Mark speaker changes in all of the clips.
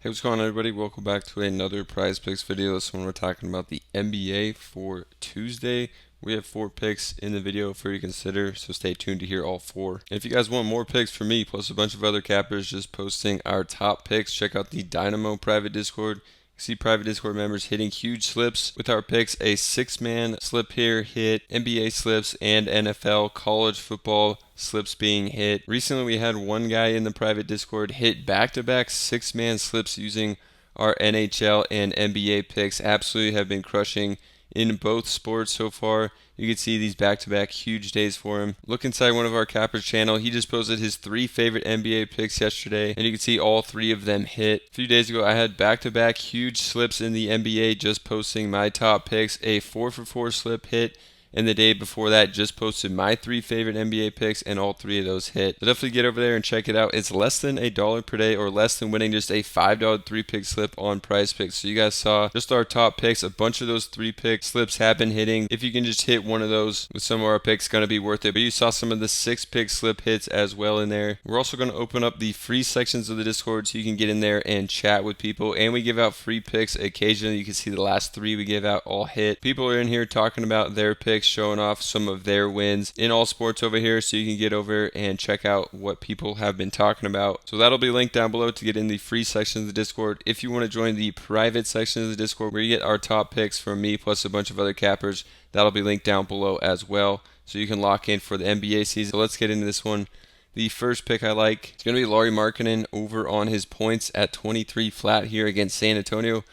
Speaker 1: Hey, what's going on, everybody? Welcome back to another Prize Picks video. This one we're talking about the NBA for Tuesday. We have 4 picks in the video for you to consider, so stay tuned to hear all 4. And if you guys want more picks from me, plus a bunch of other cappers just posting our top picks, check out the Dynamo private Discord. See private Discord members hitting huge slips with our picks. A 6-man slip here hit, NBA slips, and NFL college football slips being hit. Recently, we had one guy in the private Discord hit back-to-back 6-man slips using our NHL and NBA picks. Absolutely have been crushing in both sports so far. You can see these back-to-back huge days for him. Look inside one of our cappers channel. He just posted his 3 favorite NBA picks yesterday, and you can see all 3 of them hit. A few days ago, I had back-to-back huge slips in the NBA, just posting my top picks. A 4-for-4 slip hit. And the day before that, just posted my 3 favorite NBA picks, and all 3 of those hit. So definitely get over there and check it out. It's less than $1 per day, or less than winning just a $5 3-pick slip on Prizepicks. So you guys saw just our top picks. A bunch of those 3-pick slips have been hitting. If you can just hit one of those with some of our picks, going to be worth it. But you saw some of the 6-pick slip hits as well in there. We're also going to open up the free sections of the Discord so you can get in there and chat with people. And we give out free picks occasionally. You can see the last 3 we give out all hit. People are in here talking about their picks, showing off some of their wins in all sports over here, so you can get over and check out what people have been talking about. So that'll be linked down below to get in the free section of the Discord. If you want to join the private section of the Discord where you get our top picks from me plus a bunch of other cappers, that'll be linked down below as well, so you can lock in for the NBA season. So let's get into this one. The first pick I like is going to be Markkanen over on his points at 23 flat here against San Antonio.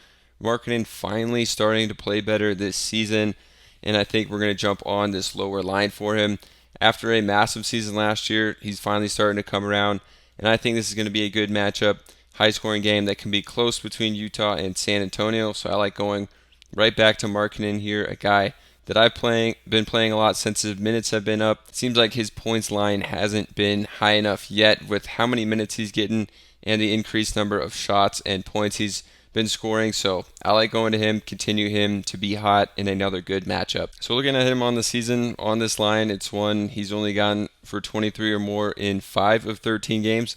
Speaker 1: Markkanen finally starting to play better this season, and I think we're going to jump on this lower line for him. After a massive season last year, he's finally starting to come around, and I think this is going to be a good matchup, high-scoring game that can be close between Utah and San Antonio, so I like going right back to Markkanen here, a guy that I've been playing a lot since his minutes have been up. It seems like his points line hasn't been high enough yet with how many minutes he's getting and the increased number of shots and points he's been scoring, so I like going to him, continue him to be hot in another good matchup. So looking at him on the season, on this line, it's one he's only gotten for 23 or more in 5 of 13 games,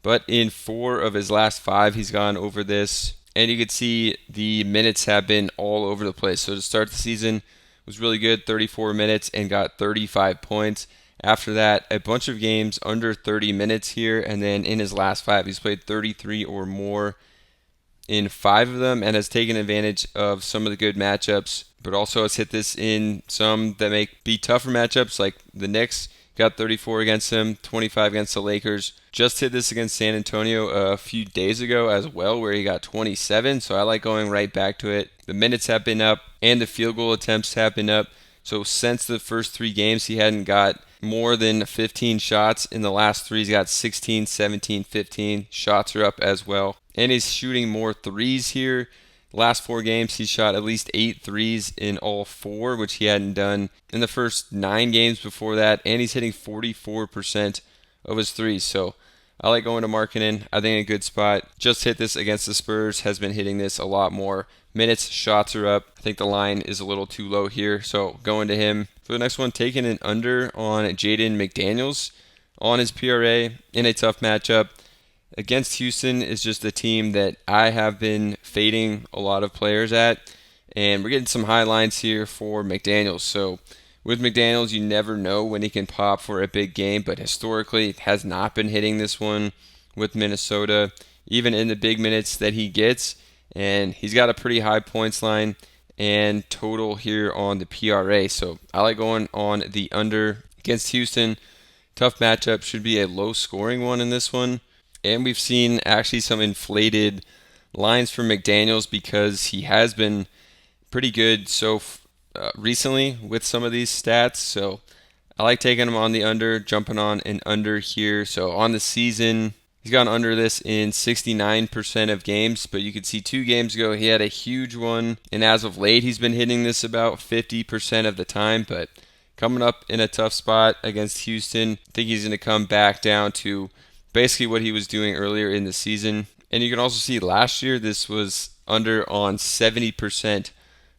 Speaker 1: but in 4 of his last 5, he's gone over this, and you can see the minutes have been all over the place. So to start the season, was really good, 34 minutes, and got 35 points. After that, a bunch of games under 30 minutes here, and then in his last 5, he's played 33 or more in 5 of them and has taken advantage of some of the good matchups, but also has hit this in some that may be tougher matchups, like the Knicks. Got 34 against them, 25 against the Lakers. Just hit this against San Antonio a few days ago as well, where he got 27, so I like going right back to it. The minutes have been up, and the field goal attempts have been up. So since the first 3 games, he hadn't got more than 15 shots. In the last 3, he's got 16, 17, 15. Shots are up as well. And he's shooting more threes here. Last 4 games, he's shot at least 8 threes in all 4, which he hadn't done in the first 9 games before that. And he's hitting 44% of his threes. So I like going to Markkanen. I think a good spot. Just hit this against the Spurs. Has been hitting this a lot more. Minutes, shots are up. I think the line is a little too low here. So going to him. For the next one, taking an under on Jaden McDaniels on his PRA in a tough matchup. Against Houston is just a team that I have been fading a lot of players at, and we're getting some high lines here for McDaniels. So with McDaniels, you never know when he can pop for a big game, but historically has not been hitting this one with Minnesota, even in the big minutes that he gets, and he's got a pretty high points line and total here on the PRA. So I like going on the under against Houston. Tough matchup, should be a low scoring one in this one. And we've seen actually some inflated lines for McDaniels because he has been pretty good recently with some of these stats. So I like taking him on the under, jumping on an under here. So on the season, he's gone under this in 69% of games. But you could see 2 games ago, he had a huge one. And as of late, he's been hitting this about 50% of the time. But coming up in a tough spot against Houston, I think he's going to come back down to basically what he was doing earlier in the season. And you can also see last year this was under on 70%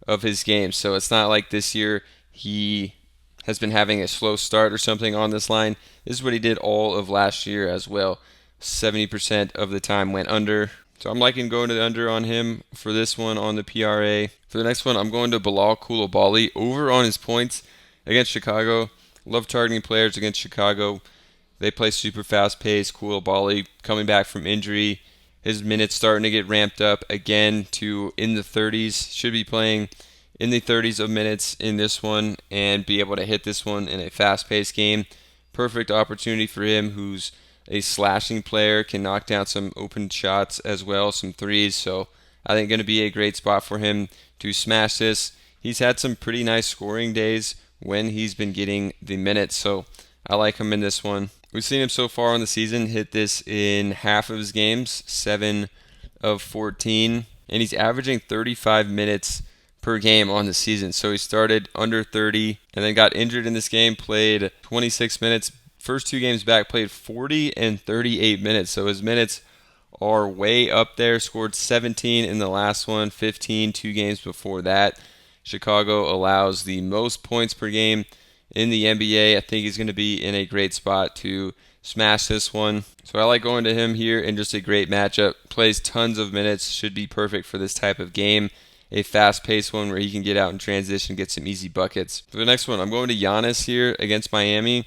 Speaker 1: of his games. So it's not like this year he has been having a slow start or something on this line. This is what he did all of last year as well. 70% of the time went under. So I'm liking going to the under on him for this one on the PRA. For the next one, I'm going to Balal over on his points against Chicago. Love targeting players against Chicago. They play super fast paced. Koulibaly coming back from injury. His minutes starting to get ramped up again to in the 30s. Should be playing in the 30s of minutes in this one and be able to hit this one in a fast paced game. Perfect opportunity for him, who's a slashing player, can knock down some open shots as well, some threes. So I think going to be a great spot for him to smash this. He's had some pretty nice scoring days when he's been getting the minutes, so I like him in this one. We've seen him so far in the season hit this in half of his games, 7 of 14, and he's averaging 35 minutes per game on the season. So he started under 30 and then got injured in this game, played 26 minutes. First 2 games back, played 40 and 38 minutes. So his minutes are way up there. Scored 17 in the last one, 15 2 games before that. Chicago allows the most points per game in the NBA. I think he's going to be in a great spot to smash this one. So I like going to him here in just a great matchup. Plays tons of minutes, should be perfect for this type of game. A fast-paced one where he can get out in transition, get some easy buckets. For the next one, I'm going to Giannis here against Miami.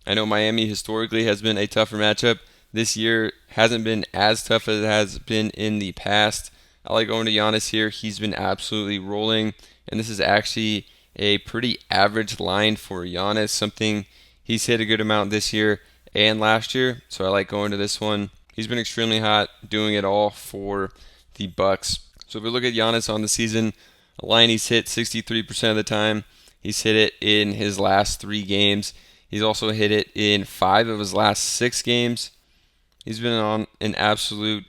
Speaker 1: I know Miami historically has been a tougher matchup. This year hasn't been as tough as it has been in the past. I like going to Giannis here. He's been absolutely rolling, and this is actually a pretty average line for Giannis, something he's hit a good amount this year and last year. So I like going to this one. He's been extremely hot, doing it all for the Bucks. So if we look at Giannis on the season, a line he's hit 63% of the time. He's hit it in his last 3 games. He's also hit it in 5 of his last 6 games. He's been on an absolute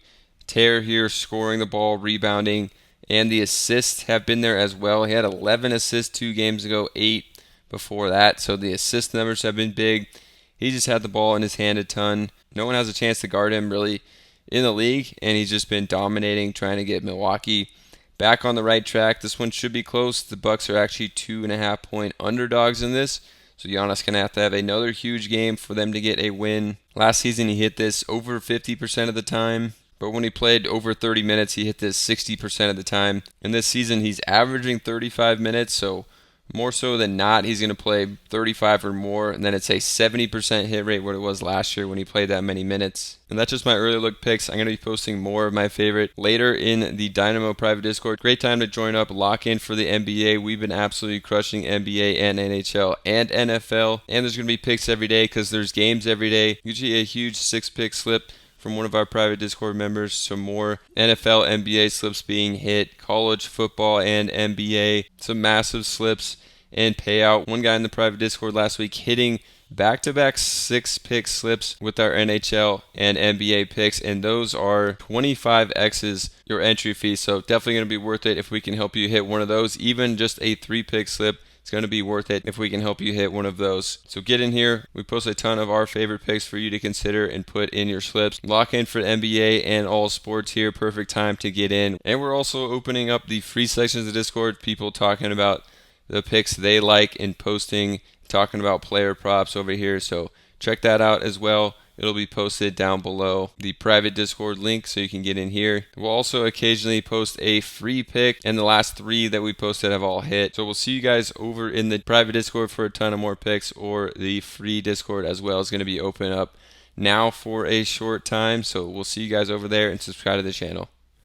Speaker 1: tear here, scoring the ball, rebounding, and the assists have been there as well. He had 11 assists 2 games ago, 8 before that. So the assist numbers have been big. He just had the ball in his hand a ton. No one has a chance to guard him really in the league, and he's just been dominating, trying to get Milwaukee back on the right track. This one should be close. The Bucks are actually 2.5-point underdogs in this, so Giannis going to have another huge game for them to get a win. Last season he hit this over 50% of the time, but when he played over 30 minutes he hit this 60% of the time. And this season he's averaging 35 minutes, so more so than not, he's going to play 35 or more, and then it's a 70% hit rate what it was last year when he played that many minutes. And that's just my early look picks. I'm going to be posting more of my favorite later in the Dynamo private Discord. Great time to join up, lock in for the NBA. We've been absolutely crushing NBA and NHL and NFL, and there's going to be picks every day because there's games every day. Usually a huge 6-pick slip from one of our private Discord members. Some more NFL, NBA slips being hit, college football and NBA, some massive slips and payout. One guy in the private Discord last week hitting back-to-back 6-pick slips with our NHL and NBA picks, and those are 25x's your entry fee. So definitely going to be worth it if we can help you hit one of those. Even just a 3-pick slip, it's going to be worth it if we can help you hit one of those. So get in here. We post a ton of our favorite picks for you to consider and put in your slips. Lock in for NBA and all sports here. Perfect time to get in. And we're also opening up the free sections of Discord. People talking about the picks they like and posting, talking about player props over here. So check that out as well. It'll be posted down below the private Discord link so you can get in here. We'll also occasionally post a free pick, and the last 3 that we posted have all hit. So we'll see you guys over in the private Discord for a ton of more picks, or the free Discord as well is going to be open up now for a short time. So we'll see you guys over there, and subscribe to the channel.